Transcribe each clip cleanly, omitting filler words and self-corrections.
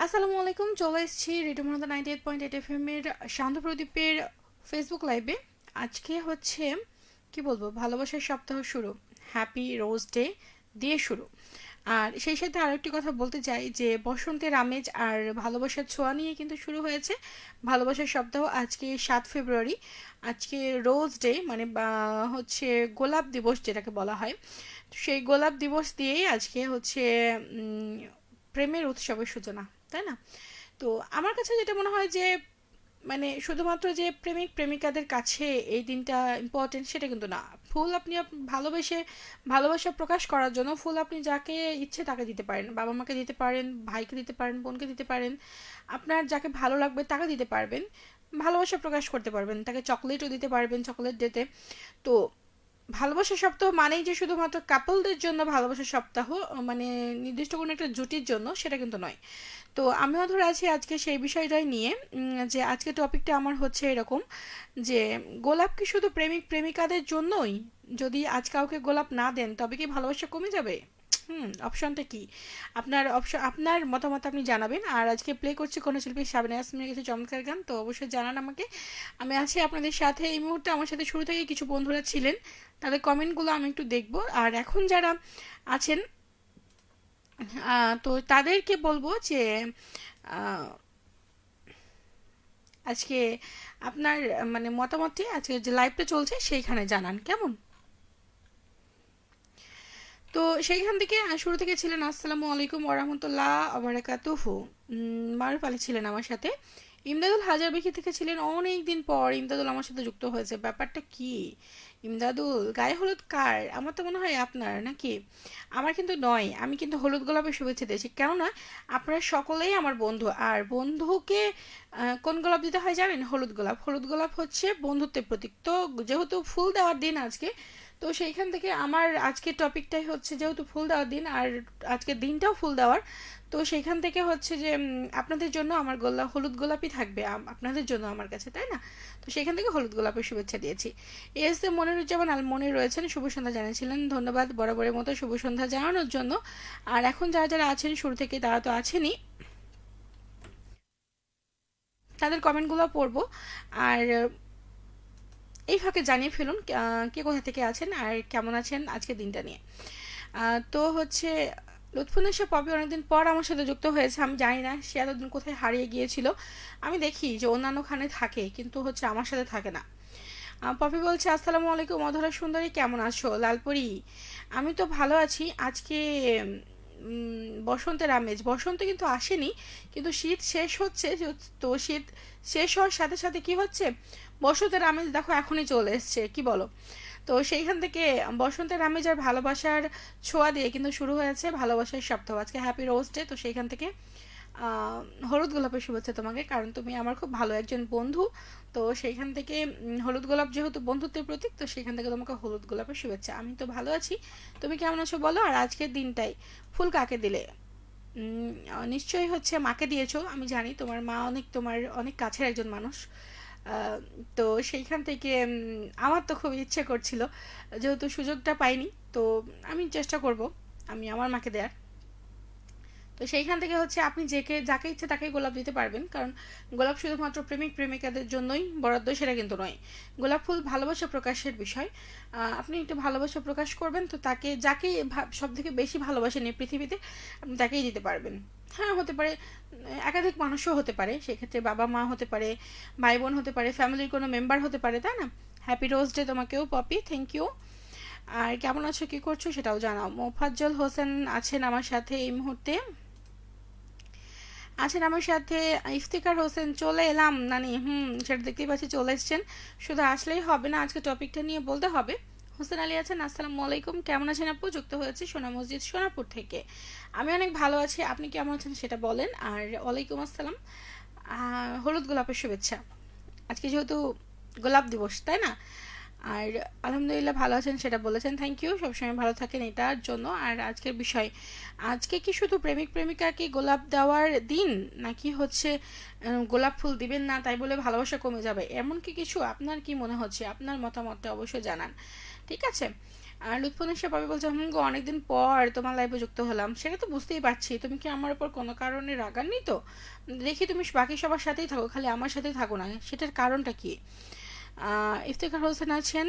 আসসালামু আলাইকুম, চলে এসেছি রেডিও মহাদা 98.8 এফএম এর শান্ত প্রদীপের ফেসবুক লাইভে। আজকে হচ্ছে কি বলবো, ভালোবাসার সপ্তাহ শুরু, হ্যাপি রোজ ডে দিয়ে শুরু। আর সেই সাথে আরও একটি কথা বলতে চাই যে বসন্তের আমেজ আর ভালোবাসার ছোঁয়া নিয়ে কিন্তু শুরু হয়েছে ভালোবাসার সপ্তাহ। আজকে 7 ফেব্রুয়ারি, আজকে রোজ ডে মানে হচ্ছে গোলাপ দিবস যেটাকে বলা হয়। তো সেই গোলাপ দিবস দিয়েই আজকে হচ্ছে উম, প্রেমের উৎসবের সূচনা, তাই না? তো আমার কাছে যেটা মনে হয় যে মানে শুধুমাত্র যে প্রেমিক প্রেমিকাদের কাছে এই দিনটা ইম্পর্টেন্ট সেটা কিন্তু না। ফুল আপনি ভালোবেসে ভালোবাসা প্রকাশ করার জন্য ফুল আপনি যাকে ইচ্ছে তাকে দিতে পারেন, বাবা মাকে দিতে পারেন, ভাইকে দিতে পারেন, বোনকে দিতে পারেন, আপনার যাকে ভালো লাগবে তাকে দিতে পারবেন, ভালোবাসা প্রকাশ করতে পারবেন, তাকে চকলেটও দিতে পারবেন চকলেট ডেতে। তো ভালোবাসা সপ্তাহ মানেই যে শুধুমাত্র কাপলদের জন্য ভালোবাসা সপ্তাহ, মানে নির্দিষ্ট কোনো একটা জুটির জন্য সেটা কিন্তু নয়। তো আমিও ধরে আছি আজকে সেই বিষয়টাই নিয়ে, যে আজকে টপিকটা আমার হচ্ছে এরকম যে গোলাপ কি শুধু প্রেমিক প্রেমিকাদের জন্যই? যদি আজ কাউকে গোলাপ না দেন তবে কি ভালোবাসা কমে যাবে? অপশনটা কি? আপনার অপশন, আপনার মতামত আপনি জানাবেন। আর আজকে প্লে করছি কোনো শিল্পী সাবিনা ইয়াসমিনের কিছু চমৎকার গান, তো অবশ্যই জানান আমাকে। আমি আছি আপনাদের সাথে এই মুহূর্তে। আমার সাথে শুরু থেকে কিছু বন্ধুরা ছিলেন, তাদের কমেন্টগুলো আমি একটু দেখব। আর এখন যারা আছেন তো তাদেরকে বলবো যে আহ, আজকে আপনার মানে মতামতটি আজকে যে লাইভটা চলছে সেইখানে জানান, কেমন? তো সেইখান থেকে শুরু থেকে ছিলেন আসসালামু আলাইকুম ওরহামতুল্লাহ আবরাকাতুহু, মারুফ আলী ছিলেন আমার সাথে। ইমদাদুল হাজারবিখি থেকে ছিলেন অনেক দিন পর ইমদাদুল আমার সাথে যুক্ত হয়েছে, ব্যাপারটা কি? ইমদাদুল, গায়ে হলুদ কার? আমার তো মনে হয় আপনার, নাকি? আমার কিন্তু নয়, আমি কিন্তু হলুদ গোলাপের শুভেচ্ছা দিয়েছি, কেননা আপনারা সকলেই আমার বন্ধু। আর বন্ধুকে কোন গোলাপ দিতে হয় জানেন? হলুদ গোলাপ। হলুদ গোলাপ হচ্ছে বন্ধুত্বের প্রতীক। তো যেহেতু ফুল দেওয়ার দিন আজকে, তো সেইখান থেকে আমার আজকের টপিকটাই হচ্ছে যেহেতু ফুল দেওয়ার দিন আর আজকের দিনটাও ফুল দেওয়ার, তো সেইখান থেকে হচ্ছে যে আপনাদের জন্য আমার হলুদ গোলাপই থাকবে আপনাদের জন্য আমার কাছে, তাই না? তো সেখান থেকে হলুদ গোলাপের শুভেচ্ছা দিয়েছি। এস এ মনিরুজ্জামান আল মনির রয়েছেন, শুভ সন্ধ্যা জানিয়েছিলেন, ধন্যবাদ বরাবরের মতো শুভ সন্ধ্যা জানানোর জন্য। আর এখন যারা যারা আছেন শুরু থেকে তারা তো আছেনই, তাদের কমেন্টগুলো পড়বো। আর এই ফাঁকে জানিয়ে ফেলুন কে কোথা থেকে আছেন আর কেমন আছেন আজকের দিনটা নিয়ে। তো হচ্ছে লুৎফুন্নেসা পপি অনেকদিন পর আমার সাথে যুক্ত হয়েছে। আমি জানি না সে এতদিন কোথায় হারিয়ে গিয়েছিল। আমি দেখি যে অন্যান্য খানে থাকে কিন্তু হচ্ছে আমার সাথে থাকে না। পপি বলছে আসসালামু আলাইকুম অধরা সুন্দরী, কেমন আছো লালপরি? আমি তো ভালো আছি। আজকে বসন্তের আমেজ, বসন্ত কিন্তু আসেনি, কিন্তু শীত শেষ হচ্ছে তো শীত শেষ হওয়ার সাথে সাথে কি হচ্ছে, বসন্তের আমেজ দেখো এখনই চলে এসছে, কি বলো? তো সেইখান থেকে বসন্তের আমেজ আর ভালোবাসার ছোঁয়া দিয়ে কিন্তু শুরু হয়েছে ভালোবাসার সপ্তাহ। আজকে হ্যাপি রোজ ডে, তো সেইখান থেকে আহ, হলুদ গোলাপের শুভেচ্ছা তোমাকে, কারণ তুমি আমার খুব ভালো একজন বন্ধু। তো সেইখান থেকে হলুদ গোলাপ যেহেতু বন্ধুত্বের প্রতীক, তো সেইখান থেকে তোমাকে হলুদ গোলাপের শুভেচ্ছা। আমি তো ভালো আছি, তুমি কেমন আছো বলো? আর আজকের দিনটাই ফুল কাকে দিলে? নিশ্চয়ই হচ্ছে মাকে দিয়েছো, আমি জানি তোমার মা অনেক, তোমার অনেক কাছের একজন মানুষ। আহ, তো সেইখান থেকে আমার তো খুব ইচ্ছে করছিল, যেহেতু সুযোগটা পাইনি, তো আমি চেষ্টা করব আমি আমার মাকে দেয়ার। তো সেইখান থেকে হচ্ছে আপনি যাকে ইচ্ছে তাকেই গোলাপ দিতে পারবেন, কারণ গোলাপ শুধুমাত্র প্রেমিক প্রেমিকাদের জন্যই বরাদ্দ সেটা কিন্তু নয়। গোলাপ ফুল ভালোবাসা প্রকাশের বিষয়। আপনি একটু ভালোবাসা প্রকাশ করবেন, তো তাকে যাকে সব থেকে বেশি ভালোবাসেন এই পৃথিবীতে আপনি তাকেই দিতে পারবেন। হ্যাঁ, হতে পারে একাধিক মানুষও হতে পারে, সেক্ষেত্রে বাবা মা হতে পারে, ভাই বোন হতে পারে, ফ্যামিলির কোনো মেম্বার হতে পারে, তাই না? হ্যাপি রোজ ডে তোমাকেও পপি, থ্যাংক ইউ। আর কেমন আছো, কি করছো সেটাও জানাও। মোফাজ্জল হোসেন আছেন আমার সাথে এই মুহূর্তে, আছেন আমার সাথে। ইফতিকার হোসেন, চলে এলাম নানি। সেটা দেখতেই পাচ্ছি চলে এসছেন। শুধু আসলেই হবে না, আজকে টপিকটা নিয়ে বলতে হবে। হোসেন আলী আছেন, আসসালামু আলাইকুম, কেমন আছেন আপু? যুক্ত হয়েছে সোনা মসজিদ সোনাপুর থেকে। আমি অনেক ভালো আছি, আপনি কেমন আছেন সেটা বলেন। আর ওয়ালাইকুম আসসালাম, হলুদ গোলাপের শুভেচ্ছা। আজকে যেহেতু গোলাপ দিবস, তাই না? আর আলহামদুলিল্লাহ ভালো আছেন সেটা বলেছেন, থ্যাংক ইউ, সবসময় ভালো থাকেন এটার জন্য। আর আজকের বিষয়, আজকে কি শুধু প্রেমিক প্রেমিকাকে গোলাপ দেওয়ার দিন, নাকি হচ্ছে গোলাপ ফুল দিবেন না তাই বলে ভালোবাসা কমে যাবে, এমন কি কিছু? আপনার কি মনে হচ্ছে? আপনার মতামতটা অবশ্যই জানান, ঠিক আছে? আর লুৎফুন্নেসা পাপি বলছে গো অনেকদিন পর তোমার লাইভে যুক্ত হলাম, সেটা তো বুঝতেই পারছি, তুমি কি আমার উপর কোনো কারণে রাগাননি তো? দেখি তুমি বাকি সবার সাথেই থাকো, খালি আমার সাথেই থাকো না, সেটার কারণটা কি? ইফতেখার হোসেন আছেন,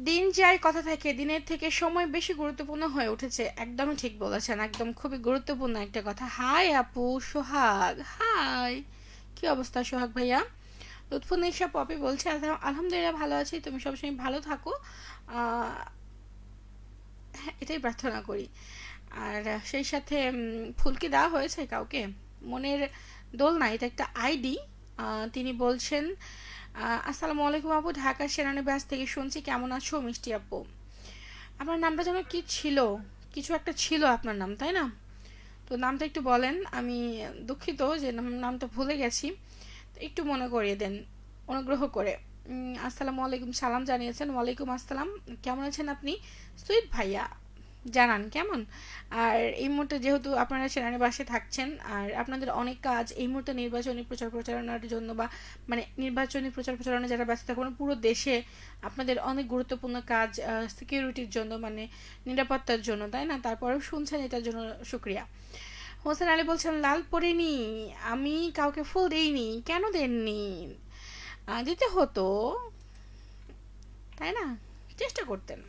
দিন যায় কথা থাকে, দিনের থেকে সময় বেশি গুরুত্বপূর্ণ হয়ে উঠেছে। একদমই ঠিক বলেছেন, একদম খুবই গুরুত্বপূর্ণ একটা কথা। হাই আপু সোহাগ, হাই, কি অবস্থা সোহাগ ভাইয়া? লুৎফুন্নেসা পপি বলছে আলহামদুলিল্লাহ ভালো আছি, তুমি সবসময় ভালো থাকো, হ্যাঁ এটাই প্রার্থনা করি। আর সেই সাথে ফুল কি দেওয়া হয়েছে কাউকে? মনের দোলনা, এটা একটা আইডি। তিনি বলছেন আসসালামু আলাইকুম আপু, ঢাকার সেনানিবাস থেকে শুনছি, কেমন আছো মিষ্টি আপু? আপনার নামটা যেন কি ছিল, কিছু একটা ছিল আপনার নাম, তাই না? তো নামটা একটু বলেন, আমি দুঃখিত যে নামটা ভুলে গেছি, তো একটু মনে করিয়ে দেন অনুগ্রহ করে। আসসালামু আলাইকুম, সালাম জানিয়েছেন, ওয়ালাইকুম আসসালাম, কেমন আছেন আপনি? সুইট ভাইয়া জানান কেমন। আর এই মুহূর্তে যেহেতু আপনারা সেনানিবাসে থাকছেন আর আপনাদের অনেক কাজ এই মুহূর্তে নির্বাচনী প্রচার প্রচারণার জন্য, বা মানে নির্বাচনী প্রচার প্রচারণা যারা ব্যস্ত থাকবেন পুরো দেশে, আপনাদের অনেক গুরুত্বপূর্ণ কাজ সিকিউরিটির জন্য, মানে নিরাপত্তার জন্য, তাই না? তারপরেও শুনছেন, এটার জন্য শুক্রিয়া। হোসেন আলী বলছেন লাল পরিনি, আমি কাউকে ফুল দেইনি, কেন দেননি? দিতে হতো, তাই না? চেষ্টা করতেন।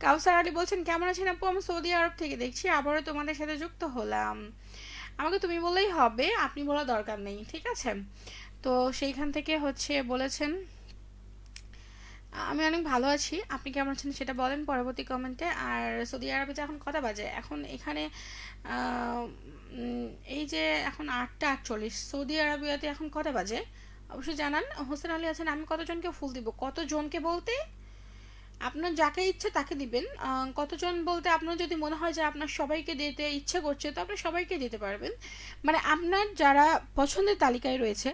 কাউসার আলী বলছেন কেমন আছেন আপু, আমি সৌদি আরব থেকে দেখছি, আবারও তোমাদের সাথে যুক্ত হলাম। আমাকে তুমি বললেই হবে, আপনি বলার দরকার নেই, ঠিক আছে? তো সেইখান থেকে হচ্ছে বলেছেন আমি অনেক ভালো আছি, আপনি কেমন আছেন সেটা বলেন পরবর্তী কমেন্টে। আর সৌদি আরবে যে এখন কটা বাজে, এখন এখানে আহ, এই যে এখন 8টা 48, সৌদি আরবিয়াতে এখন কটা বাজে অবশ্যই জানান। হোসেন আলী আছেন আমি কতজনকে ফুল দিব? কতজনকে বলতে আপনার যাকে ইচ্ছে তাকে দিবেন। কতজন বলতে আপনার যদি মনে হয় যে আপনার সবাইকে দিতে ইচ্ছে করছে, তো আপনি সবাইকে দিতে পারবেন। মানে আপনার যারা পছন্দের তালিকায় রয়েছে,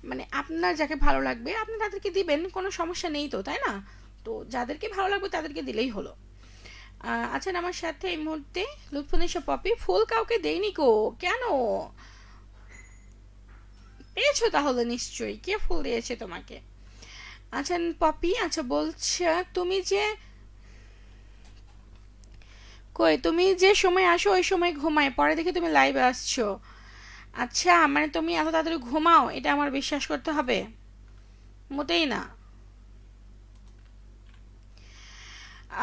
মানে আপনার যাকে ভালো লাগবে আপনি তাদেরকে দিবেন, কোনো সমস্যা নেই তো, তাই না? তো যাদেরকে ভালো লাগবে তাদেরকে দিলেই হলো। আছেন আমার সাথে এই মুহূর্তে লুৎফুন্নেসা পপি, ফুল কাউকে দেয়নি গো, কেন? পেয়েছো তাহলে নিশ্চয়ই, কে ফুল দিয়েছে তোমাকে? আছেন পপি, আচ্ছা বলছে তুমি যে কই, তুমি যে সময় আসো ওই সময় ঘুমায়, পরে দেখে তুমি লাইভে আসছো। আচ্ছা মানে তুমি এত তাড়াতাড়ি ঘুমাও, এটা আমার বিশ্বাস করতে হবে? মোটেই না।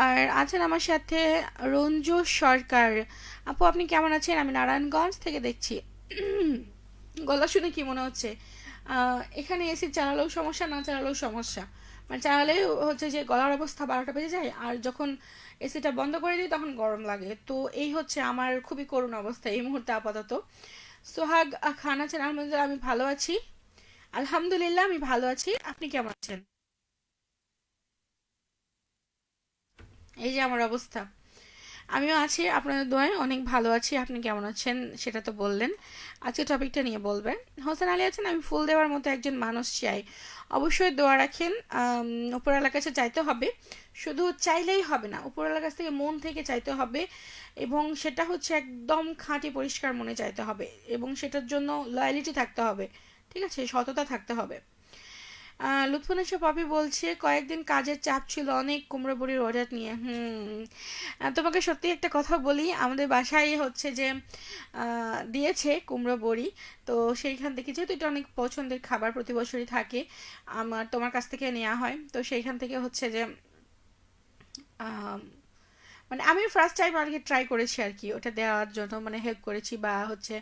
আর আছেন আমার সাথে রঞ্জু সরকার, আপু আপনি কেমন আছেন? আমি নারায়ণগঞ্জ থেকে দেখছি। গলা শুনে কি মনে হচ্ছে? এখানে এসি চালালেও সমস্যা, না চালালেও সমস্যা। মানে চালালে হচ্ছে যে গলার অবস্থা 12টা বেজে যায়, আর যখন এসিটা বন্ধ করে দিই তখন গরম লাগে। তো এই হচ্ছে আমার খুবই করুণ অবস্থা এই মুহূর্তে আপাতত। সোহাগ খান আছেন আলহামদুলিল্লাহ আমি ভালো আছি, আলহামদুলিল্লাহ আমি ভালো আছি, আপনি কেমন আছেন? এই যে আমার অবস্থা, আমিও আছি আপনাদের দোয়ায় অনেক ভালো আছি। আপনি কেমন আছেন সেটা তো বললেন, আজকে টপিকটা নিয়ে বলবেন। হোসেন আলী আছেন আমি ফুল দেওয়ার মতো একজন মানুষ চাই, অবশ্যই দোয়া রাখেন। উপরওয়ালার কাছে চাইতে হবে, শুধু চাইলেই হবে না, উপরওয়ালার কাছ থেকে মন থেকে চাইতে হবে, এবং সেটা হচ্ছে একদম খাঁটি পরিষ্কার মনে চাইতে হবে, এবং সেটার জন্য লয়ালিটি থাকতে হবে, ঠিক আছে, সততা থাকতে হবে। লুৎফুন্নেসা পপি বলছে কয়েকদিন কাজের চাপ ছিল অনেক, কুমড়ো বড়ির অর্ডার নিয়ে। তোমাকে সত্যি একটা কথা বলি, আমাদের বাসায় হচ্ছে যে দিয়েছে কুমড়ো বড়ি, তো সেইখান থেকে যেহেতু এটা অনেক পছন্দের খাবার, প্রতি বছরই থাকে, আমার তোমার কাছ থেকে নেওয়া হয়, তো সেইখান থেকে হচ্ছে যে আম, মানে আমি ফার্স্ট টাইম আর কি ট্রাই করেছি আর কি ওটা দেওয়ার জন্য, মানে হেল্প করেছি, বা হচ্ছে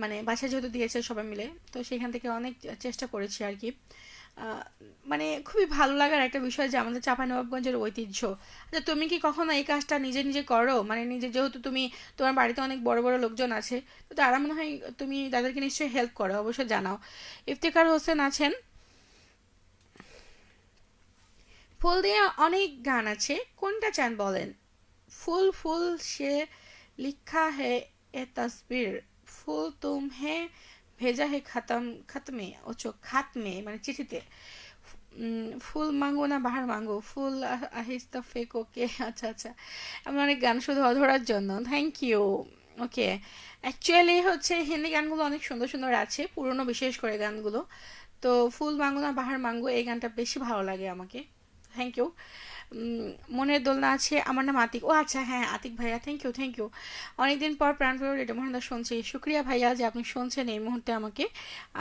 মানে বাসায় যেহেতু দিয়েছে সবাই মিলে, তো সেখান থেকে অনেক চেষ্টা করেছি আর কি। আহ, মানে খুবই ভালো লাগার একটা বিষয় যে আমাদের চাঁপাইনবাবগঞ্জের ঐতিহ্য। আচ্ছা তুমি কি কখনো এই কাজটা নিজে নিজে করো, মানে নিজে যেহেতু তুমি, তোমার বাড়িতে অনেক বড় বড় লোকজন আছে, তো তারা মনে হয় তুমি তাদেরকে নিশ্চয়ই হেল্প করো, অবশ্যই জানাও। ইফতেখার হোসেন আছেন, ফুল দিয়ে অনেক গান আছে, কোনটা চান বলেন? फूल फूल से लिखा है ए तस्वीर, ফুল তুম হে ভেজা হে খতম খতমে, ওচো খাতমে মানে চিঠিতে। ফুল মাঙ্গো না বাহার মাঙ্গো, ফুল আহিস্তা ফেক, ওকে আচ্ছা আচ্ছা, আমার অনেক গান শুধু অধরার জন্য, থ্যাংক ইউ। ওকে, অ্যাকচুয়ালি হচ্ছে হিন্দি গানগুলো অনেক সুন্দর সুন্দর আছে, পুরনো বিশেষ করে গানগুলো। তো ফুল মাঙ্গো না বাহার মাঙ্গো এই গানটা বেশি ভালো লাগে আমাকে। Thank you. মনের দোলনা আছে, আমার নাম আতিক। ও আচ্ছা, হ্যাঁ আতিক ভাইয়া, থ্যাংক ইউ থ্যাংক ইউ। অনেকদিন পর প্রাণপ্রিয় রেডিও মহানদা শুনছি, শুক্রিয়া ভাইয়া যে আপনি শুনছেন এই মুহূর্তে আমাকে,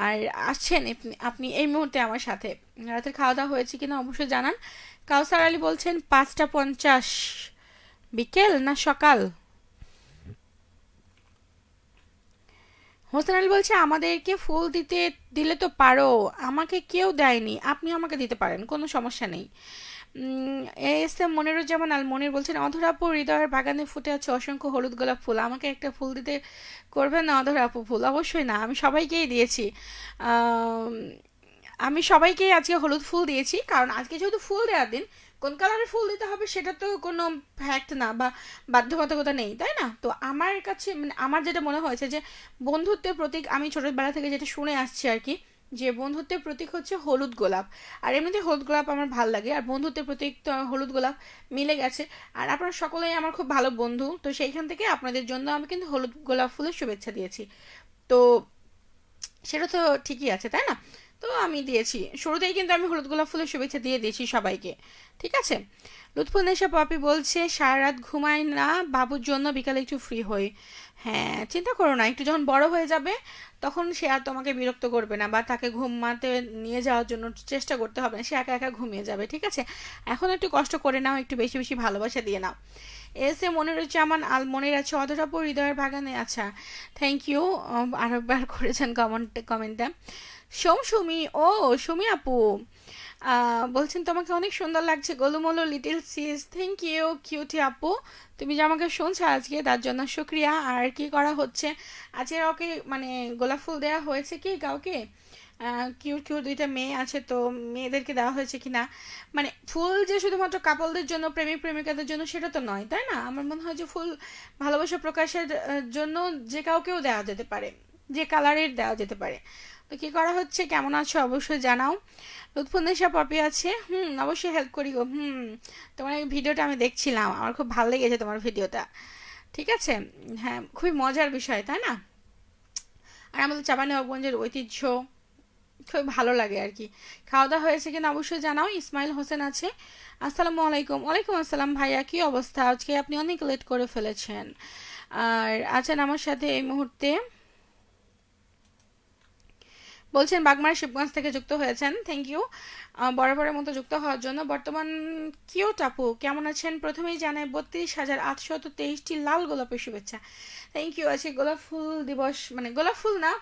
আর আসছেন আপনি এই মুহূর্তে আমার সাথে। রাতের খাওয়া দাওয়া হয়েছে কিনা অবশ্যই জানান। কাউসার আলী বলছেন 5টা 50, বিকেল না সকাল? হোসেন আলী বলছে আমাদেরকে ফুল দিতে দিলে তো পারো, আমাকে কেউ দেয়নি, আপনি আমাকে দিতে পারেন, কোনো সমস্যা নেই। এস এম মনিরুজ্জামান আল মনির বলছেন অধরাপুর হৃদয়ের বাগানে ফুটে আছে অসংখ্য হলুদ গোলাপ ফুল, আমাকে একটা ফুল দিতে করবেন না অধরাপু? ফুল অবশ্যই না, আমি সবাইকেই দিয়েছি। আম, আমি সবাইকেই আজকে হলুদ ফুল দিয়েছি, কারণ আজকে যেহেতু ফুল দেওয়ার দিন, কোন কালারের ফুল দিতে হবে সেটা তো কোনো ফ্যাক্ট না বা বাধ্যবাধকতা নেই, তাই না? তো আমার কাছে মানে আমার যেটা মনে হয়েছে যে বন্ধুত্বের প্রতীক, আমি ছোটবেলা থেকে যেটা শুনে আসছি আর কি, যে বন্ধুত্বের প্রতীক হচ্ছে হলুদ গোলাপ। আর এমনিতে হলুদ গোলাপ আমার ভাল লাগে, আর বন্ধুত্বের প্রতীক তো হলুদ গোলাপ মিলে গেছে। আর আপনারা সকলেই আমার খুব ভালো বন্ধু, তো সেইখান থেকে আপনাদের জন্য আমি কিন্তু হলুদ গোলাপ ফুলের শুভেচ্ছা দিয়েছি। তো সেটা তো ঠিকই আছে, তাই না? তো আমি দিয়েছি শুরুতেই, কিন্তু আমি হলুদ গোলাপ ফুলের শুভেচ্ছা দিয়ে দিয়েছি সবাইকে। ঠিক আছে। লুৎফুন্নেসা পপি বলছে সারা রাত ঘুমাই না, বাবুর জন্য বিকালে একটু ফ্রি হই। হ্যাঁ, চিন্তা করো না, একটু যখন বড় হয়ে যাবে তখন সে আর তোমাকে বিরক্ত করবে না, বা তাকে ঘুমাতে নিয়ে যাওয়ার জন্য চেষ্টা করতে হবে না, সে একা একা ঘুমিয়ে যাবে। ঠিক আছে, এখন একটু কষ্ট করে নাও, একটু বেশি বেশি ভালোবাসা দিয়ে নাও। এস এ মনিরুজ্জামান আল মনির আছে অধরাপুর হৃদয়ের বাগানে। আচ্ছা, থ্যাংক ইউ। আরেকবার করেছেন কমেন্টটা। সুমি, ও সুমি আপু বলছেন তোমাকে অনেক সুন্দর লাগছে গোলুমোলু little sis. Thank you cutie আপু, তুমি যে আমাকে শুনছো আজকে তার জন্য শুক্রিয়া। আর কি করা হচ্ছে আজকে? ওকে মানে গোলাপ ফুল দেওয়া হয়েছে কি কাউকে? কিউট কিউট দুইটা মেয়ে আছে, তো মেয়েদেরকে দেওয়া হয়েছে কি না, মানে ফুল যে শুধুমাত্র কাপলদের জন্য, প্রেমিক প্রেমিকাদের জন্য সেটা তো নয়, তাই না? আমার মনে হয় যে ফুল ভালোবাসা প্রকাশের জন্য যে কাউকেও দেওয়া যেতে পারে, যে কালারের দেওয়া যেতে পারে। তো কি করা হচ্ছে, কেমন আছো অবশ্যই জানাও। লুৎফুন্নেসা পপি আছে, অবশ্যই হেল্প করি গো। তোমার এই ভিডিওটা আমি দেখছিলাম, আমার খুব ভালো লেগেছে তোমার ভিডিওটা। ঠিক আছে, হ্যাঁ খুবই মজার বিষয়, তাই না? আর আমাদের চাঁপাইনবাবগঞ্জের ঐতিহ্য খুব ভালো লাগে আর কি। খাওয়া দাওয়া হয়েছে কিনা অবশ্যই জানাও। ইসমাইল হোসেন আছে, আসসালামু আলাইকুম। ওয়ালাইকুম আসসালাম ভাইয়া, কি অবস্থা? আজকে আপনি অনেক লেট করে ফেলেছেন। আর আছেন আমার সাথে এই মুহূর্তে, বলছেন বাগমারা শিবগঞ্জ থেকে যুক্ত হয়েছেন, থ্যাংক ইউ বরাবরের মতো যুক্ত হওয়ার জন্য। বর্তমান কিউট আপু কেমন আছেন? প্রথমেই জানাই 32,823টি লাল গোলাপের শুভেচ্ছা। Thank you. আছে গোলাপ ফুল দিবস, মানে গোলাপ ফুল না,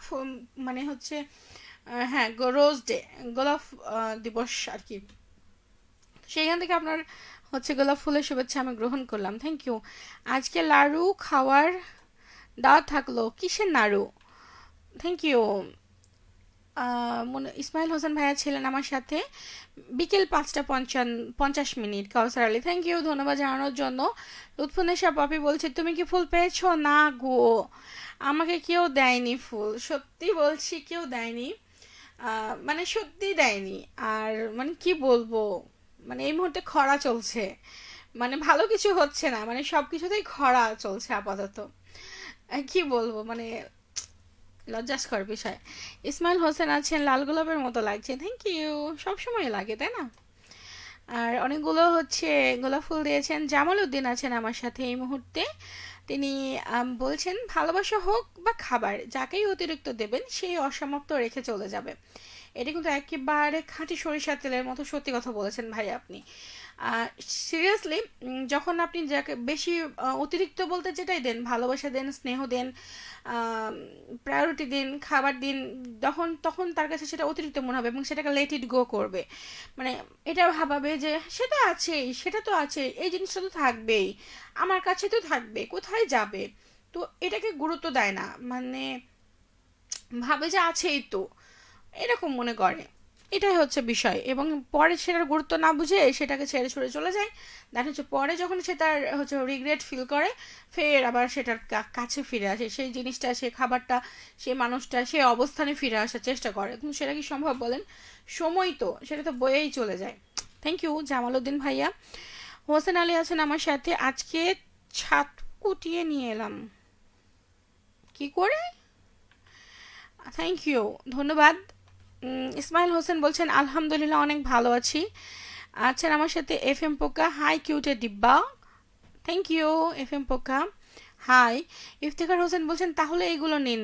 মানে হচ্ছে হ্যাঁ রোজ ডে, গোলাপ দিবস আর কি, সেইখান থেকে আপনার হচ্ছে গোলাপ ফুলের শুভেচ্ছা আমি গ্রহণ করলাম, থ্যাংক ইউ। আজকে লাড়ু খাওয়ার দাওয়াত থাকলো, কিসের নাড়ু? Thank you. ইসমাইল হোসেন ভাইয়া ছিলেন আমার সাথে বিকেল 5টা 50 কাউসার আলী, থ্যাংক ইউ, ধন্যবাদ জানানোর জন্য। লুৎফুন্নেসা পপি বলছে তুমি কি ফুল পেয়েছো? না গো, আমাকে কেউ দেয়নি ফুল, সত্যি বলছি কেউ দেয়নি। মানে সত্যি দেয়নি। আর মানে কি বলবো, মানে এই মুহূর্তে খরা চলছে, মানে ভালো কিছু হচ্ছে না, মানে সব কিছুতেই খরা চলছে আপাতত। কি বলবো, মানে লজ্জাস্কর বিষয়। ইসমাইল হোসেন আছেন লাল গোলাপের মতো লাগছে, থ্যাংক ইউ, সবসময় লাগে তাই না? আর অনেকগুলো হচ্ছে গোলাপ ফুল দিয়েছেন। জামাল উদ্দিন আছেন আমার সাথে এই মুহূর্তে, তিনি বলছেন ভালোবাসা হোক বা খাবার, যাকেই অতিরিক্ত দেবেন সেই অসমাপ্ত রেখে চলে যাবে। এটা কিন্তু একেবারে খাঁটি সরিষার তেলের মতো সত্যি কথা বলেছেন ভাই আপনি। সিরিয়াসলি, যখন আপনি যাকে বেশি অতিরিক্ত বলতে যেটাই দেন, ভালোবাসা দেন, স্নেহ দেন, প্রায়োরিটি দিন, খাবার দিন, তখন তখন তার কাছে সেটা অতিরিক্ত মনে হবে এবং সেটাকে লেট ইট গো করবে। মানে এটা ভাবাবে যে সেটা আছেই, সেটা তো আছে, এই জিনিসটা তো থাকবেই, আমার কাছে তো থাকবে, কোথায় যাবে? তো এটাকে গুরুত্ব দেয় না, মানে ভাবে যে আছেই তো, এরকম মনে করে। এটাই হচ্ছে বিষয়, এবং পরে সেটার গুরুত্ব না বুঝে সেটাকে ছেড়ে ছুড়ে চলে যায়। দেখা হচ্ছে পরে যখন সে তার হচ্ছে রিগ্রেট ফিল করে, ফের আবার সেটার কাছে ফিরে আসে, সেই জিনিসটা, সে খাবারটা, সে মানুষটা, সে অবস্থানে ফিরে আসার চেষ্টা করে, কিন্তু সেটা কি সম্ভব বলেন? সময় তো সেটা তো বয়েই চলে যায়। থ্যাংক ইউ জামাল উদ্দিন ভাইয়া। হোসেন আলী আছেন আমার সাথে, আজকে ছাদ কুটিয়ে নিয়ে এলাম, কি করে? থ্যাংক ইউ, ধন্যবাদ। ইসমাইল হোসেন বলছেন আলহামদুলিল্লাহ অনেক ভালো আছি। আছেন আমার সাথে এফ এম পোকা, হাই কিউটে ডিব্বা, থ্যাংক ইউ এফ এম পোকা, হাই। ইফতিখার হোসেন বলছেন তাহলে এগুলো নিন,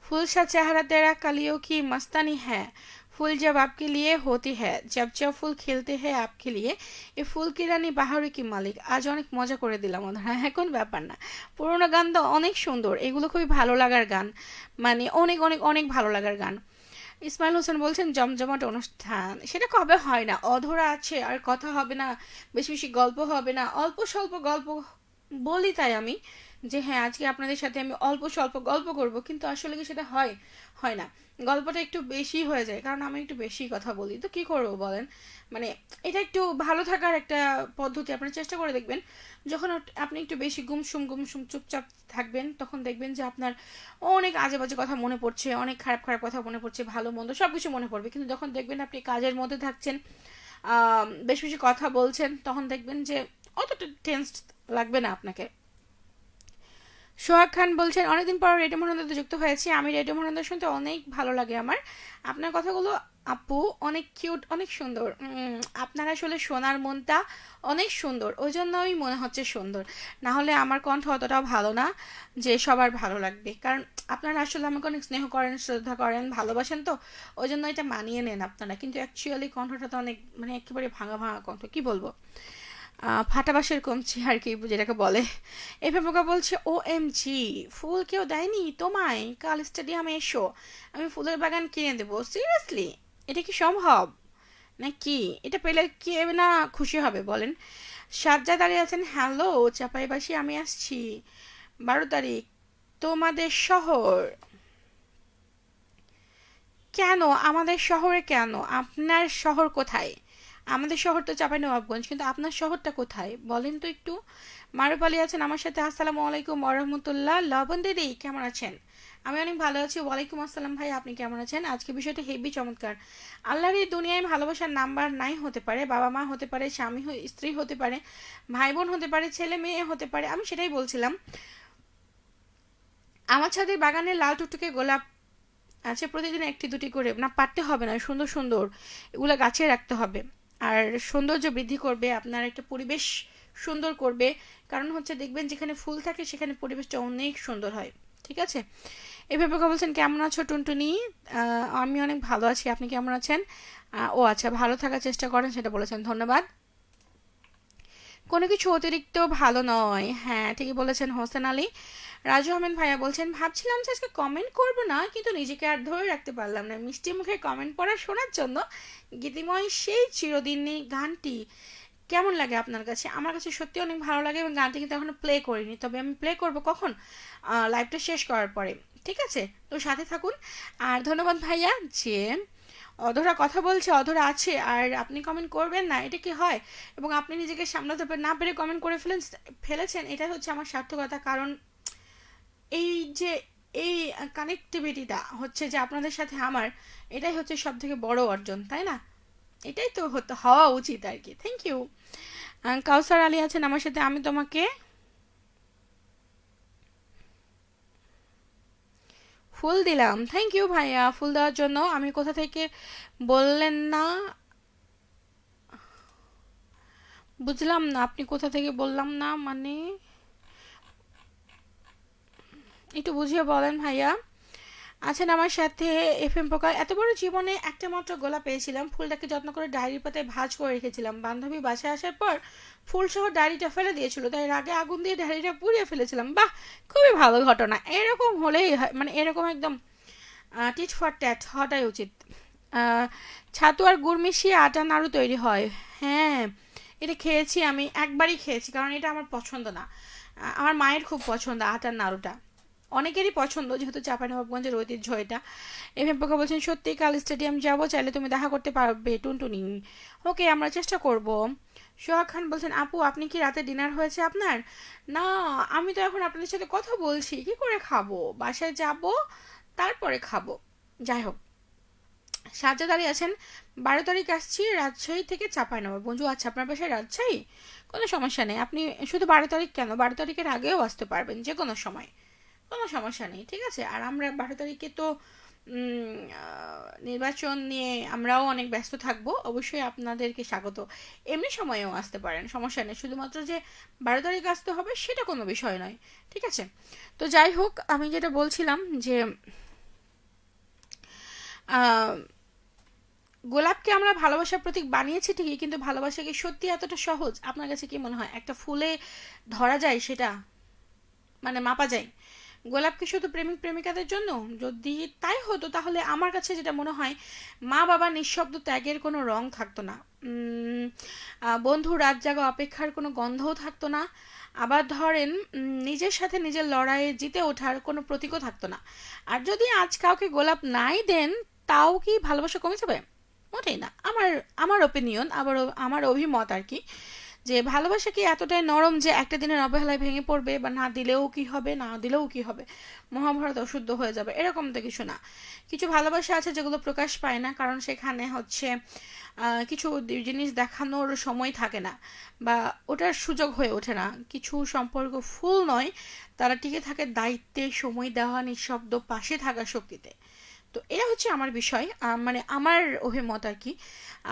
ফুলসা চেহারা তেরা কালিও কি মস্তানি হ্যাঁ, ফুল जब आपके लिए होती है, जब जब ফুল খেলতে हैं आपके लिए, এ ফুল কি রানী বাহারি কি মালিক। আজ অনেক মজা করে দিলাম ওদের, হ্যাঁ কোন ব্যাপার না। পুরোনো গান তো অনেক সুন্দর, এগুলো খুবই ভালো লাগার গান, মানে অনেক অনেক অনেক ভালো লাগার গান। ইসমাইল হোসেন বলছেন জমজমাট অনুষ্ঠান, সেটা কবে হয় না, অধরা আছে আর কথা হবে না, বেশি বেশি গল্প হবে না, অল্প স্বল্প গল্প বলি তাই আমি যে হ্যাঁ আজকে আপনাদের সাথে আমি অল্প স্বল্প গল্প করব, কিন্তু আসলে কি সেটা হয়, হয় না। গল্পটা একটু বেশি হয়ে যায় কারণ আমি একটু বেশি কথা বলি, তো কি করব বলেন। মানে এটা একটু ভালো থাকার একটা পদ্ধতি, আপনারা চেষ্টা করে দেখবেন। যখন আপনি একটু বেশি গুমসুম চুপচাপ থাকবেন, তখন দেখবেন যে আপনার অনেক আজে বাজে কথা মনে পড়ছে, অনেক খারাপ খারাপ কথা মনে পড়ছে, ভালো মন্দ সব কিছু মনে পড়বে। কিন্তু যখন দেখবেন আপনি কাজের মধ্যে থাকছেন, বেশ বেশি কথা বলছেন, তখন দেখবেন যে অতটা টেন্স লাগবে না আপনাকে। সোহাগ খান বলছেন অনেকদিন পর রেডিও মনোনন্দতে যুক্ত হয়েছি, আমি রেডিও মনোনন্দ শুনতে অনেক ভালো লাগে আমার। আপনার কথাগুলো আপু অনেক কিউট, অনেক সুন্দর। আপনার আসলে শোনার মনটা অনেক সুন্দর, ওই জন্যই মনে হচ্ছে সুন্দর, না হলে আমার কণ্ঠ অতটাও ভালো না যে সবার ভালো লাগবে। কারণ আপনারা আসলে আমাকে অনেক স্নেহ করেন, শ্রদ্ধা করেন, ভালোবাসেন, তো ওই জন্য এটা মানিয়ে নেন আপনারা। কিন্তু অ্যাকচুয়ালি কণ্ঠটা তো অনেক মানে একেবারে ভাঙা ভাঙা কণ্ঠ, কি বলবো, ফাটাবাসের কমছে আর কি যেটাকে বলে। এভাবে পোকা বলছে ও এম জি, ফুল কেউ দেয়নি তোমায়, কাল স্টেডিয়ামে এসো, আমি ফুলের বাগান কিনে দেবো, সিরিয়াসলি এটা কি সম্ভব নাকি? এটা পেলে কে না খুশি হবে বলেন। সাজ্জা দাঁড়িয়ে আছেন, হ্যালো চাপাইবাসী, আমি আসছি 12 তারিখ তোমাদের শহর। কেন আমাদের শহরে, কেন আপনার শহর কোথায়? আমাদের শহর তো চাঁপাইনবাবগঞ্জ, কিন্তু আপনার শহরটা কোথায় বলেন তো একটু। মারুপ আলী আছেন আমার সাথে, আসসালামু আলাইকুম ওরহমতুল্লাহ। লবণ দিদি কেমন আছেন? আমি অনেক ভালো আছি, ওয়ালাইকুম আসসালাম ভাই, আপনি কেমন আছেন? আজকে বিষয়টা হেভি চমৎকার। আল্লাহর এই দুনিয়ায় ভালোবাসার নাম্বার নাই হতে পারে, বাবা মা হতে পারে, স্বামী স্ত্রী হতে পারে, ভাই বোন হতে পারে, ছেলে মেয়ে হতে পারে, আমি সেটাই বলছিলাম। আমার ছাদের বাগানে লাল টুকটুকে গোলাপ আছে, প্রতিদিন একটি দুটি করে, না পারতে হবে না, সুন্দর সুন্দর এগুলো গাছে রাখতে হবে। আর সৌন্দর্য বৃদ্ধি করবে, আপনার একটা পরিবেশ সুন্দর করবে। কারণ হচ্ছে দেখবেন যেখানে ফুল থাকে সেখানে পরিবেশটা অনেক সুন্দর হয়। ঠিক আছে, এভাবে বলছেন কেমন আছো টুনটুনি? আমি অনেক ভালো আছি, আপনি কেমন আছেন? ও আচ্ছা, ভালো থাকার চেষ্টা করেন সেটা বলেছেন, ধন্যবাদ। কোনো কিছু অতিরিক্ত ভালো নয়, হ্যাঁ ঠিকই বলেছেন হোসেন আলী। রাজু আহমেদ ভাইয়া বলছেন ভাবছিলাম যে আজকে কমেন্ট করব না, কিন্তু নিজেকে আর ধরে রাখতে পারলাম না, মিষ্টি মুখে কমেন্ট পড়া শোনার জন্য। গীতিময় সেই চিরদিনই গানটি কেমন লাগে আপনার কাছে? আমার কাছে সত্যি অনেক ভালো লাগে, এবং গানটি কিন্তু এখনো প্লে করিনি, তবে আমি প্লে করব কখন, লাইভটা শেষ করার পরে। ঠিক আছে, তো সাথে থাকুন। আর ধন্যবাদ ভাইয়া যে অধরা কথা বলছে, অধরা আছে আর আপনি কমেন্ট করবেন না, এটা কি হয়? এবং আপনি নিজেকে সামলাতে না পেরে কমেন্ট করে ফেলেছেন, এটা হচ্ছে আমার সার্থকতা। কারণ এই যে এই কানেক্টিভিটিটা হচ্ছে যে আপনাদের সাথে আমার, এটাই হচ্ছে সব থেকে বড় অর্জন, তাই না? এটাই তো হতে হওয়া উচিত আর কি। Thank you. কাউসার আলী আছেন আমার সাথে, আমি তোমাকে ফুল দিলাম, থ্যাংক ইউ ভাইয়া ফুল দেওয়ার জন্য। আমি কোথা থেকে বললেন না, বুঝলাম না আপনি কোথা থেকে, বললাম না মানে, একটু বুঝিয়ে বলেন ভাইয়া। আছেন আমার সাথে এফ এম পোকা, এত বড় জীবনে একটা মাত্র গোলাপ পেয়েছিলাম, ফুলটাকে যত্ন করে ডায়েরির পাতায় ভাঁজ করে রেখেছিলাম, বান্ধবী বাসায় আসার পর ফুল সহ ডায়েরিটা ফেলে দিয়েছিল, তাই রাগে আগুন দিয়ে ডায়েরিটা পুড়িয়ে ফেলেছিলাম। বাহ, খুবই ভালো ঘটনা, এরকম হলেই মানে এরকম একদম টিট ফর ট্যাট হওয়াটাই উচিত। আহ, ছাতু আর গুড় মিশিয়ে আটা নাড়ু তৈরি হয়, হ্যাঁ এটা খেয়েছি, আমি একবারই খেয়েছি, কারণ এটা আমার পছন্দ না। আমার মায়ের খুব পছন্দ আটার নাড়ুটা, অনেকেরই পছন্দ, যেহেতু চাঁপাইনবাবগঞ্জের ঐতিহ্য এটা। এম পোকা বলছেন সত্যি কাল স্টেডিয়াম যাব, চাইলে তুমি দেখা করতে পারবে টুনটুনি। ওকে, আমরা চেষ্টা করব। সোহাগ খান বলছেন আপু আপনি কি রাতে ডিনার হয়েছে আপনার? না, আমি তো এখন আপনাদের সাথে কথা বলছি, কি করে খাবো, বাসায় যাব তারপরে খাবো। যাই হোক, সাজ্জা দাঁড়িয়ে আছেন, 12 তারিখ আসছি রাজশাহী থেকে চাঁপাইনবাবগঞ্জ। আচ্ছা, আপনার বাসায় রাজশাহী, কোনো সমস্যা নেই, আপনি শুধু 12 তারিখ কেন, 12 তারিখের আগেও আসতে পারবেন যে কোনো সময়, কোনো সমস্যা নেই। ঠিক আছে, আর আমরা 12 তারিখে তো নির্বাচন নিয়ে আমরাও অনেক ব্যস্ত থাকবো, অবশ্যই আপনাদেরকে স্বাগত। এমনি সময়েও আসতে পারেন, সমস্যা নেই। শুধুমাত্র যে 12 তারিখ আসতে হবে সেটা কোনো বিষয় নয়, ঠিক আছে? তো যাই হোক, আমি যেটা বলছিলাম যে আহ, গোলাপকে আমরা ভালোবাসার প্রতীক বানিয়েছি ঠিকই, কিন্তু ভালোবাসা কি সত্যি এতটা সহজ? আপনার কাছে কি মনে হয় একটা ফুলে ধরা যায় সেটা, মানে মাপা যায়? গোলাপ কি শুধু প্রেমিক প্রেমিকাদের জন্য? যদি তাই হতো তাহলে আমার কাছে যেটা মনে হয়, মা বাবা নিঃশব্দ ত্যাগের কোনো রং থাকতো না। বন্ধু রাত জাগা অপেক্ষার কোনো গন্ধও থাকতো না। আবার ধরেন নিজের সাথে নিজের লড়াইয়ে জিতে ওঠার কোনো প্রতীকও থাকতো না। আর যদি আজ কাউকে গোলাপ নাই দেন, তাও কি ভালোবাসা কমে যাবে? মোটেই না। আমার আমার ওপিনিয়ন, আবার আমার অভিমত আর কি, যে ভালোবাসা কি এতটাই নরম যে একটা দিনের অবহেলায় ভেঙে পড়বে, বা না দিলেও কি হবে, না দিলেও কি হবে, মহাভারত অশুদ্ধ হয়ে যাবে, এরকম তো কিছু না। কিছু ভালোবাসা আছে যেগুলো প্রকাশ পায় না, কারণ সেখানে হচ্ছে কিছু জিনিস দেখানোর সময় থাকে না, বা ওটার সুযোগ হয়ে ওঠে না। কিছু সম্পর্ক ফুল নয়, তারা টিকে থাকে দায়িত্বে, সময় দেওয়া, নিঃশব্দ পাশে থাকার শক্তিতে। তো এটা হচ্ছে আমার বিষয়, মানে আমার অভিমত আর কি।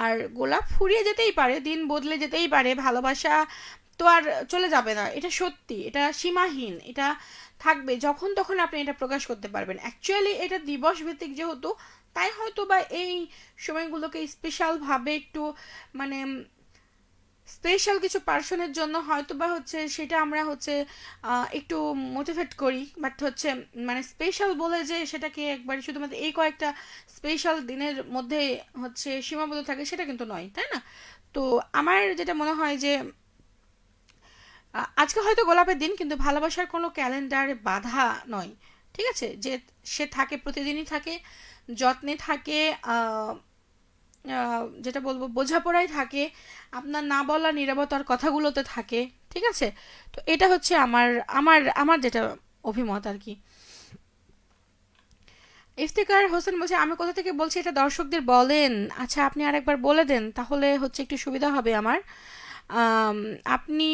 আর গোলাপ ফুরিয়ে যেতেই পারে, দিন বদলে যেতেই পারে, ভালোবাসা তো আর চলে যাবে না, এটা সত্যি, এটা সীমাহীন, এটা থাকবে যখন তখন আপনি এটা প্রকাশ করতে পারবেন। অ্যাকচুয়ালি এটা দিবস ভিত্তিক যেহেতু, তাই হয়তো বা এই সময়গুলোকে স্পেশাল ভাবে একটু, মানে স্পেশাল কিছু পার্সনের জন্য হয়তো বা হচ্ছে সেটা আমরা হচ্ছে একটু মোটিভেট করি, বাট হচ্ছে মানে স্পেশাল বলে যে সেটাকে একবারে শুধুমাত্র এই কয়েকটা স্পেশাল দিনের মধ্যে হচ্ছে সীমাবদ্ধ থাকে, সেটা কিন্তু নয়, তাই না? তো আমার যেটা মনে হয় যে আজকে হয়তো গোলাপের দিন, কিন্তু ভালোবাসার কোনো ক্যালেন্ডার বাধা নয়, ঠিক আছে? যে সে থাকে, প্রতিদিনই থাকে, যত্নে থাকে, যেটা বলবো বোঝাপড়াই থাকে, আপনার না বলা নীরবতার কথাগুলোতে থাকে, ঠিক আছে? তো এটা হচ্ছে আমার আমার আমার যেটা অভিমত আর কি। ইফতেখার হোসেন বলছে, আমি কোথা থেকে বলছি এটা দর্শকদের বলেন। আচ্ছা, আপনি আরেকবার বলে দেন, তাহলে হচ্ছে একটু সুবিধা হবে আমার। আম, আপনি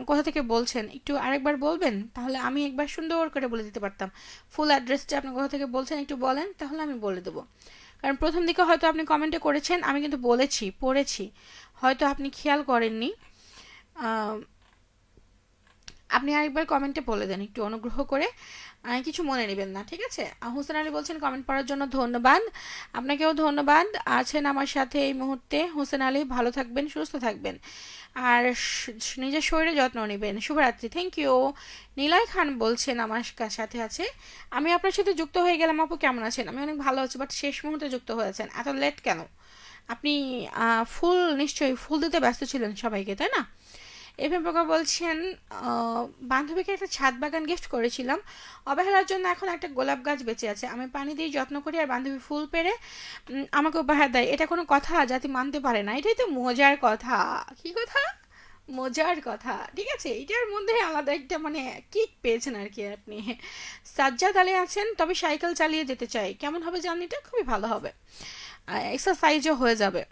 কোথা থেকে বলছেন একটু আরেকবার বলবেন, তাহলে আমি একবার সুন্দর করে বলে দিতে পারতাম। ফুল অ্যাড্রেসটা আপনি কোথা থেকে বলছেন একটু বলেন, তাহলে আমি বলে দেবো। কারণ প্রথম দিকে হয়তো আপনি কমেন্টে করেছেন, আমি কিন্তু বলেছি, পড়েছি, হয়তো আপনি খেয়াল করেননি। আম, আপনি আরেকবার কমেন্টে বলে দেন একটু অনুগ্রহ করে, কিছু মনে নেবেন না, ঠিক আছে? হোসেন আলী বলছেন, কমেন্ট পড়ার জন্য ধন্যবাদ। আপনাকেও ধন্যবাদ আছেন আমার সাথে এই মুহূর্তে। হোসেন আলী, ভালো থাকবেন, সুস্থ থাকবেন, আর নিজের শরীরে যত্ন নেবেন। শুভরাত্রি, থ্যাংক ইউ। নিলয় খান বলছেন আমার সাথে আছে, আমি আপনার সাথে যুক্ত হয়ে গেলাম। আপু কেমন আছেন? আমি অনেক ভালো আছি, বাট শেষ মুহূর্তে যুক্ত হয়েছেন, এত লেট কেন? আপনি ফুল নিশ্চয়ই ফুল দিতে ব্যস্ত ছিলেন সবাইকে, তাই না? এফএম প্রকার বলছেন, বান্ধবীকে একটা ছাদ বাগান গিফট করেছিলাম, অবহেলার জন্য এখন একটা গোলাপ গাছ বেঁচে আছে। আমি পানি দিয়ে যত্ন করি, আর বান্ধবী ফুল পেরে আমাকে উপহার দেয়। এটা কোনো কথা? জাতি মানতে পারে না, এটাই তো মজার কথা। কি কথা? মজার কথা, ঠিক আছে? এটার মধ্যে আলাদা একটা মানে কিক পেয়েছেন আর কি আপনি। সাজ্জাদ আলী আছেন, তবে সাইকেল চালিয়ে যেতে চাই, কেমন হবে জার্নিটা? খুবই ভালো হবে, এক্সারসাইজও হয়ে যাবে।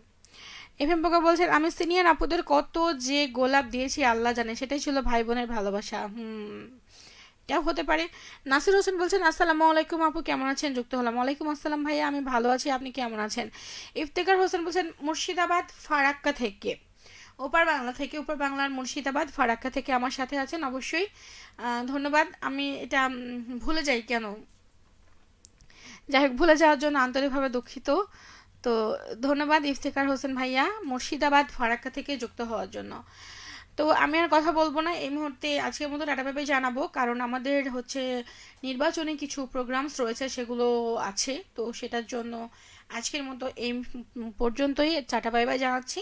এফএম পোকা বলছেন, আমি সিনিয়র আপুদের কত যে গোলাপ দিয়েছি আল্লাহ জানে, সেটাই ছিল ভাই বোনের ভালোবাসা। এটাও হতে পারে। নাসির হোসেন বলছেন, আসসালামু আলাইকুম আপু, কেমন আছেন? যুক্ত হলাম। ওয়ালাইকুম আসসালাম ভাইয়া, আমি ভালো আছি, আপনি কেমন আছেন? ইফতেখার হোসেন বলছেন, মুর্শিদাবাদ ফারাক্কা থেকে, ওপার বাংলা থেকে, ওপার বাংলার মুর্শিদাবাদ ফারাক্কা থেকে আমার সাথে আছেন, অবশ্যই ধন্যবাদ। আমি এটা ভুলে যাই কেন, যাই হোক, ভুলে যাওয়ার জন্য আন্তরিকভাবে দুঃখিত। তো ধন্যবাদ ইফতেখার হোসেন ভাইয়া, মুর্শিদাবাদ ফারাক্কা থেকে যুক্ত হওয়ার জন্য। তো আমি আর কথা বলবো না এই মুহূর্তে, আজকের মতো টাটা পাবে জানাবো, কারণ আমাদের হচ্ছে নির্বাচনী কিছু প্রোগ্রামস রয়েছে, সেগুলো আছে, তো সেটার জন্য আজকের মতো এই পর্যন্তই টাটা বাই বাই জানাচ্ছি।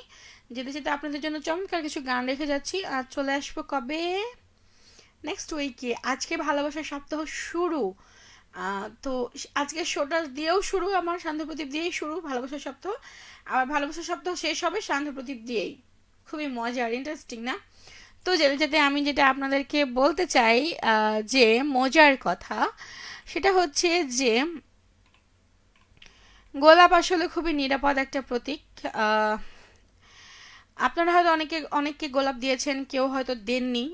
যেতে যেতে আপনাদের জন্য চমৎকার কিছু গান রেখে যাচ্ছি, আর চলে আসবো কবে? নেক্সট উইকে। আজকে ভালোবাসার সপ্তাহ শুরু, তো আজকের শোটা দিয়েও শুরু, আমার শান্তি প্রদীপ দিয়েই শুরু ভালোবাসার সপ্তাহ, আবার ভালোবাসার সপ্তাহ শেষ হবে শান্তি প্রদীপ দিয়েই। খুবই মজার, ইন্টারেস্টিং না? তো যেতে যেতে আমি যেটা আপনাদেরকে বলতে চাই, যে মজার কথা, সেটা হচ্ছে যে গোলাপ আসলে খুবই নিরাপদ একটা প্রতীক। আহ, আপনারা হয়তো অনেকে অনেককে গোলাপ দিয়েছেন, কেউ হয়তো দেননি,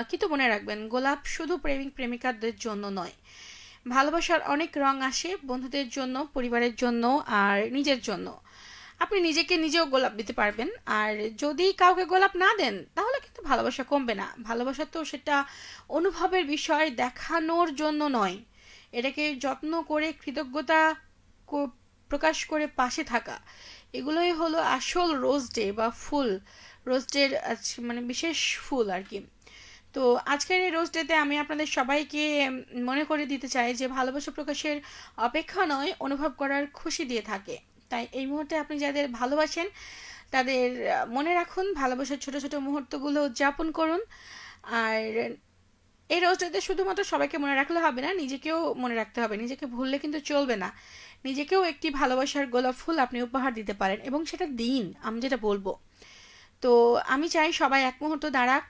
কিন্তু মনে রাখবেন, গোলাপ শুধু প্রেমিক প্রেমিকাদের জন্য নয়, ভালোবাসার অনেক রং আসে, বন্ধুদের জন্য, পরিবারের জন্য, আর নিজের জন্য। আপনি নিজেকে নিজেও গোলাপ দিতে পারবেন। আর যদি কাউকে গোলাপ না দেন তাহলে কিন্তু ভালোবাসা কমবে না। ভালোবাসা তো সেটা অনুভবের বিষয়, দেখানোর জন্য নয়। এটাকে যত্ন করে কৃতজ্ঞতা প্রকাশ করে পাশে থাকা, এগুলোই হলো আসল রোজ ডে বা ফুল। রোজ ডের মানে বিশেষ ফুল আর কি। তো আজকের এই রোজ ডেতে আমি আপনাদের সবাইকে মনে করে দিতে চাই যে ভালোবাসা প্রকাশের অপেক্ষা নয়, অনুভব করার খুশি দিয়ে থাকে। তাই এই মুহূর্তে আপনি যাদের ভালোবাসেন তাদের মনে রাখুন, ভালোবাসার ছোট ছোট মুহূর্তগুলো উদযাপন করুন। আর এই রোজ ডেতে শুধুমাত্র সবাইকে মনে রাখলে হবে না, নিজেকেও মনে রাখতে হবে। নিজেকে ভুললে কিন্তু চলবে না। নিজেকেও একটি ভালোবাসার গোলাপ ফুল আপনি উপহার দিতে পারেন, এবং সেটা দিন, আমি যেটা বলবো। তো আমি চাই সবাই এক মুহূর্ত দাঁড়াক।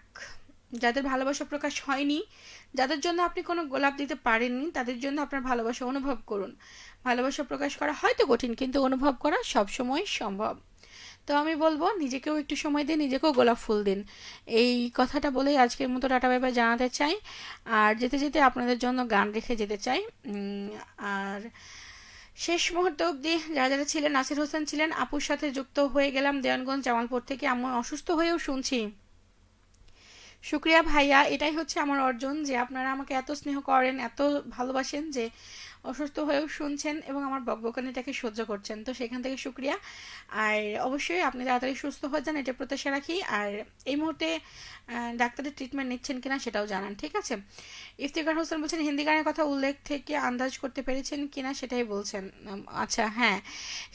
যাদের ভালোবাসা প্রকাশ হয়নি, যাদের জন্য আপনি কোনো গোলাপ দিতে পারেননি, তাদের জন্য আপনার ভালোবাসা অনুভব করুন। ভালোবাসা প্রকাশ করা হয়তো কঠিন, কিন্তু অনুভব করা সবসময় সম্ভব। তো আমি বলবো নিজেকেও একটু সময় দিন, নিজেকেও গোলাপ ফুল দিন। এই কথাটা বলেই আজকের মতো টাটা বাই বাই জানাতে চাই। আর যেতে যেতে আপনাদের জন্য গান রেখে যেতে চাই। আর শেষ মুহূর্ত অবধি যারা যারা ছিলেন, নাসির হোসেন ছিলেন, আপুর সাথে যুক্ত হয়ে গেলাম দেওয়ানগঞ্জ জামালপুর থেকে। আমি অসুস্থ হয়েও শুনছি। শুক্রিয়া ভাইয়া, এটাই হচ্ছে আমার অর্জন, যে আপনারা আমাকে এত স্নেহ করেন, এত ভালোবাসেন, যে অসুস্থ হয়েও শুনছেন এবং আমার বকবকানিটাকে সহ্য করছেন। তো সেখান থেকে শুক্রিয়া। আর অবশ্যই আপনি তাড়াতাড়ি সুস্থ হয়ে যান, এটা প্রত্যাশা রাখি। আর এই মুহূর্তে ডাক্তারের ট্রিটমেন্ট নিচ্ছেন কিনা সেটাও জানান, ঠিক আছে? ইফতিকার হোসেন বলছেন হিন্দি গানের কথা উল্লেখ থেকে আন্দাজ করতে পেরেছেন কিনা সেটাই বলছেন। আচ্ছা, হ্যাঁ,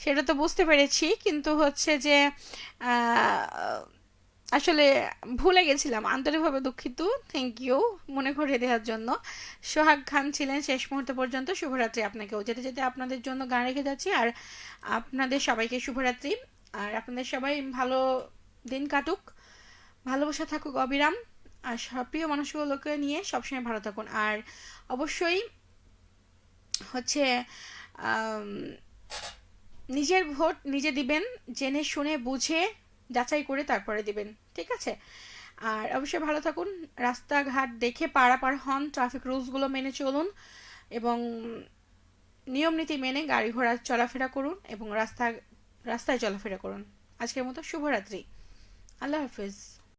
সেটা তো বুঝতে পেরেছি, কিন্তু হচ্ছে যে আসলে ভুলে গেছিলাম, আন্তরিকভাবে দুঃখিত। থ্যাংক ইউ মনে করিয়ে দেওয়ার জন্য। সোহাগ খান ছিলেন শেষ মুহূর্ত পর্যন্ত। শুভরাত্রি আপনাকেও। যেতে যেতে আপনাদের জন্য গান রেখে যাচ্ছি। আর আপনাদের সবাইকে শুভরাত্রি। আর আপনাদের সবাই ভালো দিন কাটুক, ভালোবাসা থাকুক অবিরাম। আর প্রিয় মানুষগুলোকে নিয়ে সবসময় ভালো থাকুন। আর অবশ্যই হচ্ছে নিজের ভোট নিজে দিবেন, জেনে শুনে বুঝে যাচাই করে তারপরে দিবেন, ঠিক আছে? আর অবশ্যই ভালো থাকুন, রাস্তাঘাট দেখে পারাপার হন, ট্রাফিক রুলসগুলো মেনে চলুন, এবং নিয়ম নীতি মেনে গাড়ি ঘোড়া চলাফেরা করুন, এবং রাস্তায় চলাফেরা করুন। আজকের মতো শুভরাত্রি। আল্লাহ হাফিজ।